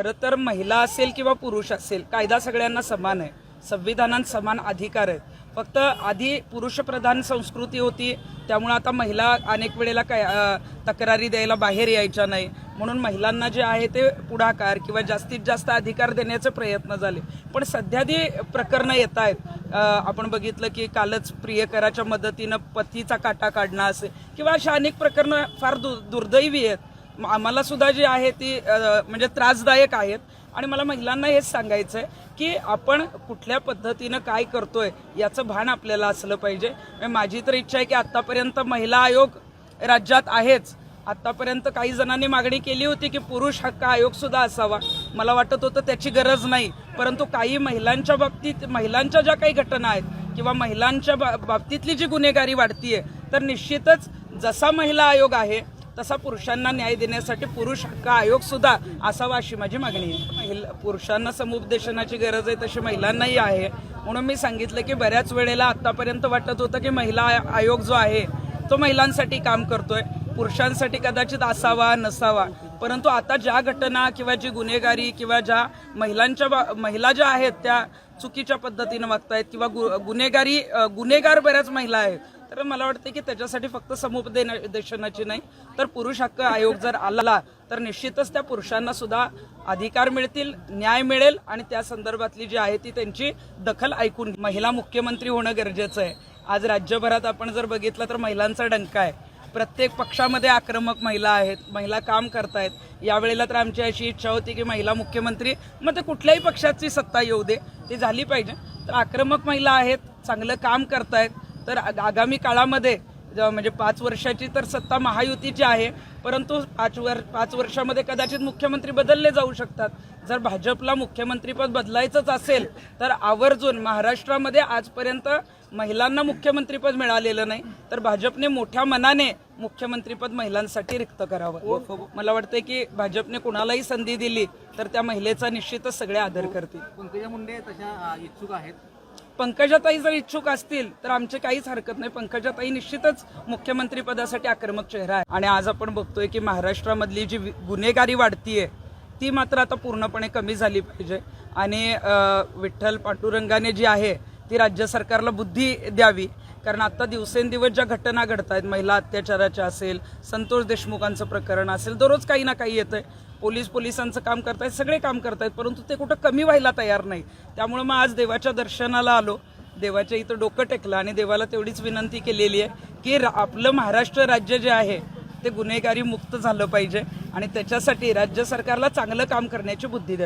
खरं तर महिला असेल किंवा पुरुष असेल, कायदा सगळ्यांना समान आहे, संविधानात समान अधिकार आहेत. फक्त आधी पुरुषप्रधान संस्कृती होती, त्यामुळे आता महिला अनेक वेळेला तक्रारी द्यायला बाहेर यायच्या नाही, म्हणून महिलांना जे आहे ते पुढाकार किंवा जास्तीत जास्त अधिकार देण्याचे प्रयत्न झाले. पण सध्या ती प्रकरणं येत आहेत. आपण बघितलं की कालच प्रियकराच्या मदतीनं पतीचा काटा काढणं असे किंवा अशा अनेक प्रकरणं फार दुर्दैवी आहेत. आम्हाला सुद्धा जी आहे ती म्हणजे त्रासदायक आहेत. आणि मला महिलांना हेच सांगायचं आहे की आपण कुठल्या पद्धतीनं काय करतोय याचं भान आपल्याला असलं पाहिजे. माझी तर इच्छा आहे की आत्तापर्यंत महिला आयोग राज्यात आहेच. आत्तापर्यंत काही जणांनी मागणी केली होती की पुरुष हक्क आयोग सुद्धा असावा. मला वाटत होतं त्याची गरज नाही, परंतु काही महिलांच्या बाबतीत महिलांच्या ज्या काही घटना आहेत किंवा महिलांच्या बाबतीतली जी गुन्हेगारी वाढतीये, तर निश्चितच जसा महिला आयोग आहे तसा पुरुषांना न्याय देण्यासाठी पुरुष हक्क आयोग सुद्धा असावा अशी माझी मागणी आहे. पुरुषांना समुपदेशनाची गरज आहे तशी महिलांनाही आहे. म्हणून मी सांगितलं की बऱ्याच वेळेला आत्तापर्यंत वाटत होतं की महिला आयोग जो आहे तो महिलांसाठी काम करतोय, पुरुषांसाठी कदाचित असावा नसावा. परंतु आता ज्या घटना किंवा जी गुन्हेगारी किंवा ज्या महिला ज्या आहेत त्या चुकीच्या पद्धतीनं वागतायत किंवा गुन्हेगार बऱ्याच महिला आहेत, तर मला वाटतं की त्याच्यासाठी फक्त समुपदेशनाची नाही तर पुरुष हक्क आयोग जर आला तर निश्चितच त्या पुरुषांना सुद्धा अधिकार मिळतील, न्याय मिळेल आणि त्या संदर्भातली जी आहे ती त्यांची दखल ऐकून महिला मुख्यमंत्री होणं गरजेचं आहे. आज राज्यभरात आपण जर बघितलं तर महिलांचा डंका आहे. प्रत्येक पक्षामध्ये आक्रमक महिला आहेत, महिला काम करतायत. यावेळेला तर आमची अशी इच्छा होती की महिला मुख्यमंत्री, मग ते कुठल्याही पक्षाची सत्ता येऊ दे, ती झाली पाहिजे. तर आक्रमक महिला आहेत, चांगलं काम करतायत. तर आगामी काळामध्ये म्हणजे 5 वर्षाची तर सत्ता महायुतीची आहे, परंतु 5 वर्षामध्ये कदाचित मुख्यमंत्री बदलले जाऊ शकतात. जर भाजपला मुख्यमंत्रीपद बदलायचंच असेल तर आवर्जून महाराष्ट्रामध्ये आजपर्यंत महिलांना मुख्यमंत्रीपद मिळालेलं नाही, तर भाजपने मोठ्या मनाने मुख्यमंत्रीपद महिलांसाठी रिक्त करावं. मला वाटतं की भाजपने कुणालाही संधी दिली तर त्या महिलेचा निश्चितच सगळे आदर करतील. पंकजा मुंडे तशा इच्छुक आहेत. पंकजाताई जर इच्छुक असतील तर आमचे काहीच हरकत नाही. पंकजाताई निश्चितच मुख्यमंत्री पदासाठी आक्रमक चेहरा आहे. आणि आज आपण बघतोय की महाराष्ट्रामधली जी गुन्हेगारी वाढतीये ती मात्र आता पूर्णपणे कमी झाली पाहिजे. आणि विठ्ठल पांडुरंगाने जी आहे ती राज्य सरकारला बुद्धी द्यावी. कारण आता दिवसेंदिवस ज्या घटना घडत आहेत, महिला अत्याचाराच्या असेल, संतोष देशमुखांचं प्रकरण असेल, दररोज काही ना काही येतंय. पोलिसांचं काम करतायत, सगळे काम करतायत, परंतु ते कुठं कमी व्हायला तयार नाही. त्यामुळे मग आज देवाच्या दर्शनाला आलो, देवाच्या इथं डोकं टेकलं आणि देवाला तेवढीच विनंती केलेली आहे की आपलं महाराष्ट्र राज्य जे आहे ते गुन्हेगारी मुक्त झालं पाहिजे आणि त्याच्यासाठी राज्य सरकारला चांगलं काम करण्याची बुद्धी द्यावी.